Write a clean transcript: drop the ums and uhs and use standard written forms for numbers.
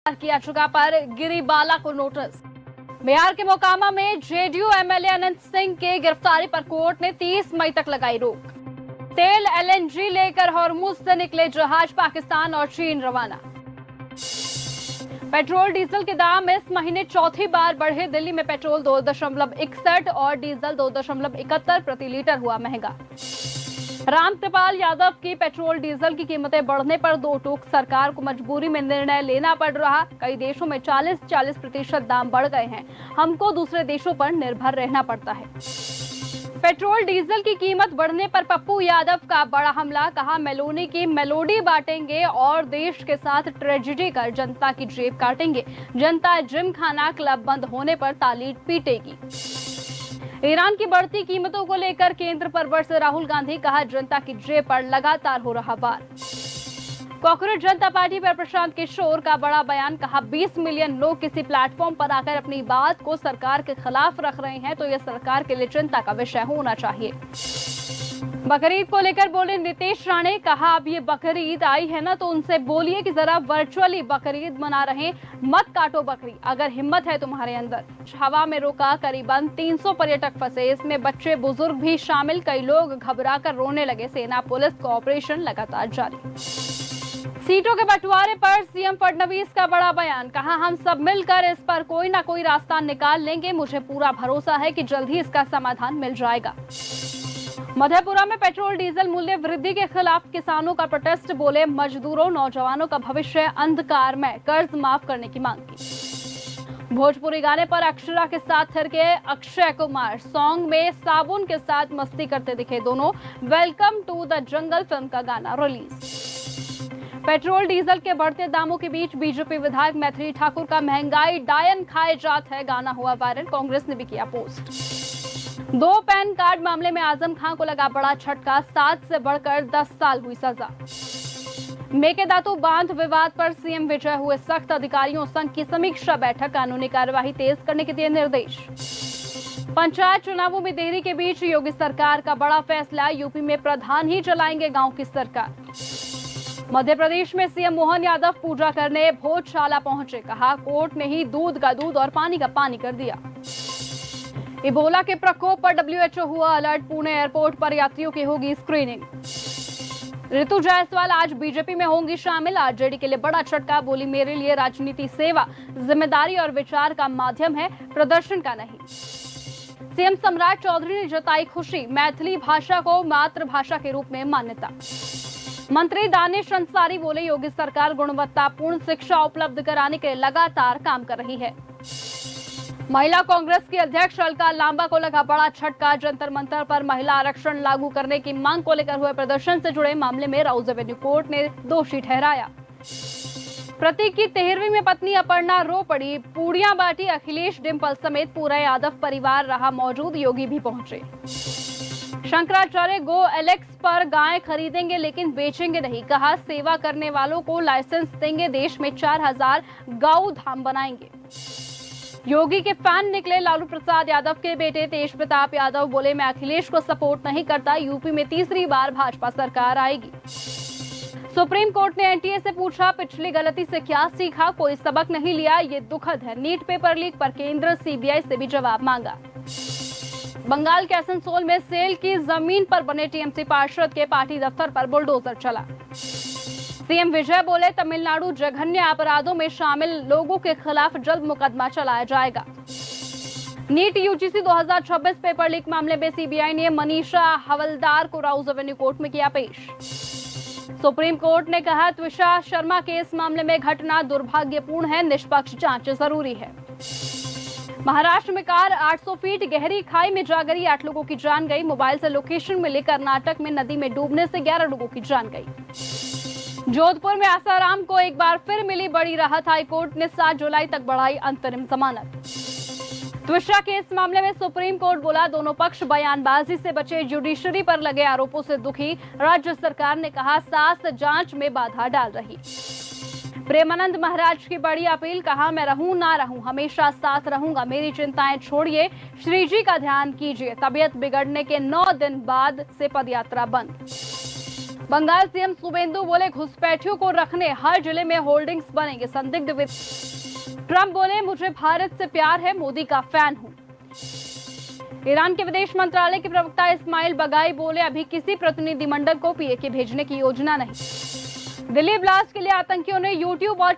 याचिका पर गिरिबाला को नोटिस। बिहार के मोकामा में जेडीयू एमएलए अनंत सिंह के गिरफ्तारी पर कोर्ट ने 30 मई तक लगाई रोक। तेल एलएनजी लेकर हॉर्मुज से निकले जहाज पाकिस्तान और चीन रवाना। पेट्रोल डीजल के दाम इस महीने चौथी बार बढ़े। दिल्ली में पेट्रोल 2.61 और डीजल 2.71 प्रति लीटर हुआ महंगा। रामकृपाल यादव की पेट्रोल डीजल की कीमतें बढ़ने पर दो टूक। सरकार को मजबूरी में निर्णय लेना पड़ रहा। कई देशों में 40% दाम बढ़ गए हैं। हमको दूसरे देशों पर निर्भर रहना पड़ता है। पेट्रोल डीजल की कीमत बढ़ने पर पप्पू यादव का बड़ा हमला। कहा मेलोनी की मेलोडी बांटेंगे और देश के साथ ट्रेजेडी कर जनता की जेब काटेंगे। जनता जिम खाना क्लब बंद होने पर ताली पीटेगी। ईरान की बढ़ती कीमतों को लेकर केंद्र पर बरसे राहुल गांधी। कहा जनता की जेब पर लगातार हो रहा वार। कांग्रेस जनता पार्टी पर प्रशांत किशोर का बड़ा बयान। कहा 20 मिलियन लोग किसी प्लेटफॉर्म पर आकर अपनी बात को सरकार के खिलाफ रख रहे हैं तो यह सरकार के लिए चिंता का विषय होना चाहिए। बकरीद को लेकर बोले नीतीश राणे। कहा अब ये बकरीद आई है ना तो उनसे बोलिए कि जरा वर्चुअली बकरीद मना रहे, मत काटो बकरी अगर हिम्मत है तुम्हारे अंदर। हवा में रोका करीबन 300 पर्यटक फंसे, इसमें बच्चे बुजुर्ग भी शामिल। कई लोग घबराकर रोने लगे। सेना पुलिस का ऑपरेशन लगातार जारी। सीटों के बंटवारे पर सीएम फडणवीस का बड़ा बयान। कहा हम सब मिलकर इस पर कोई ना कोई रास्ता निकाल लेंगे। मुझे पूरा भरोसा है कि जल्द ही इसका समाधान मिल जाएगा। मधेपुरा में पेट्रोल डीजल मूल्य वृद्धि के खिलाफ किसानों का प्रोटेस्ट। बोले मजदूरों नौजवानों का भविष्य अंधकार में, कर्ज माफ करने की मांग की। भोजपुरी गाने पर अक्षरा के साथ थिरके अक्षय कुमार। सॉन्ग में साबुन के साथ मस्ती करते दिखे दोनों। Welcome to the jungle film का गाना रिलीज। पेट्रोल डीजल के बढ़ते दामों के बीच बीजेपी विधायक मैथिली ठाकुर का महंगाई डायन खाए जात है गाना हुआ वायरल। कांग्रेस ने भी किया पोस्ट। 2 पैन कार्ड मामले में आजम खान को लगा बड़ा झटका। 7 से बढ़कर 10 साल हुई सजा। मेकेदातु बांध विवाद पर सीएम विजय हुए सख्त। अधिकारियों संघ की समीक्षा बैठक। कानूनी कार्यवाही तेज करने के दिए निर्देश। पंचायत चुनावों में देरी के बीच योगी सरकार का बड़ा फैसला। यूपी में प्रधान ही चलाएंगे गांव की सरकार। मध्य प्रदेश में सीएम मोहन यादव पूजा करने भोजशाला पहुंचे। कहा कोर्ट ने ही दूध का दूध और पानी का पानी कर दिया। इबोला के प्रकोप पर डब्ल्यूएचओ हुआ अलर्ट। पुणे एयरपोर्ट पर यात्रियों की होगी स्क्रीनिंग। ऋतु जायसवाल आज बीजेपी में होंगी शामिल। आरजेडी के लिए बड़ा झटका। बोली मेरे लिए राजनीति सेवा, जिम्मेदारी और विचार का माध्यम है, प्रदर्शन का नहीं। सीएम सम्राट चौधरी ने जताई खुशी। मैथिली भाषा को मातृभाषा के रूप में मान्यता। मंत्री दानिश अंसारी बोले योगी सरकार गुणवत्तापूर्ण शिक्षा उपलब्ध कराने के लिए लगातार काम कर रही है। महिला कांग्रेस की अध्यक्ष अलका लांबा को लगा बड़ा झटका। जंतर मंतर पर महिला आरक्षण लागू करने की मांग को लेकर हुए प्रदर्शन से जुड़े मामले में राउज एवेन्यू कोर्ट ने दोषी ठहराया। प्रतीक की 13वीं में पत्नी अपर्णा रो पड़ी। पूड़ियां बांटी। अखिलेश डिंपल समेत पूरा यादव परिवार रहा मौजूद। योगी भी पहुंचे। शंकराचार्य गो एलेक्स पर गाय खरीदेंगे लेकिन बेचेंगे नहीं। कहा सेवा करने वालों को लाइसेंस देंगे। देश में 4000 गौ धाम बनाएंगे। योगी के फैन निकले लालू प्रसाद यादव के बेटे तेज प्रताप यादव। बोले मैं अखिलेश को सपोर्ट नहीं करता। यूपी में तीसरी बार भाजपा सरकार आएगी। सुप्रीम कोर्ट ने एनटीए से पूछा पिछली गलती से क्या सीखा, कोई सबक नहीं लिया, ये दुखद है। नीट पेपर लीक पर केंद्र सीबीआई से भी जवाब मांगा। बंगाल के आसनसोल में सेल की जमीन पर बने टीएमसी पार्षद के पार्टी दफ्तर पर बुलडोजर चला। सीएम विजय बोले तमिलनाडु जघन्य अपराधों में शामिल लोगों के खिलाफ जल्द मुकदमा चलाया जाएगा। नीट यूजीसी 2026 पेपर लीक मामले में सीबीआई ने मनीषा हवलदार को राउज एवेन्यू कोर्ट में किया पेश। सुप्रीम कोर्ट ने कहा त्विषा शर्मा केस मामले में घटना दुर्भाग्यपूर्ण है, निष्पक्ष जांच जरूरी है। महाराष्ट्र में कार 800 फीट गहरी खाई में जा गिरी। 8 लोगों की जान गई। मोबाइल से लोकेशन मिली। कर्नाटक में नदी में डूबने से 11 लोगों की जान गई। जोधपुर में आसाराम को एक बार फिर मिली बड़ी राहत। हाईकोर्ट ने 7 जुलाई तक बढ़ाई अंतरिम जमानत। त्विषा केस मामले में सुप्रीम कोर्ट बोला दोनों पक्ष बयानबाजी से बचे। जुडिशरी पर लगे आरोपों से दुखी। राज्य सरकार ने कहा सास जांच में बाधा डाल रही। प्रेमानंद महाराज की बड़ी अपील। कहा मैं रहूं ना रहूं हमेशा साथ रहूंगा। मेरी चिंताएं छोड़िए, श्री जी का ध्यान कीजिए। तबीयत बिगड़ने के 9 दिन बाद से पदयात्रा बंद। बंगाल सीएम शुभेंदु बोले घुसपैठियों को रखने हर जिले में होल्डिंग्स बनेंगे संदिग्ध ट्रंप बोले मुझे भारत से प्यार है, मोदी का फैन हूं। ईरान के विदेश मंत्रालय के प्रवक्ता इस्माइल बगाई बोले अभी किसी प्रतिनिधिमंडल को पीएके भेजने की योजना नहीं। दिल्ली ब्लास्ट के लिए आतंकियों ने यूट्यूब और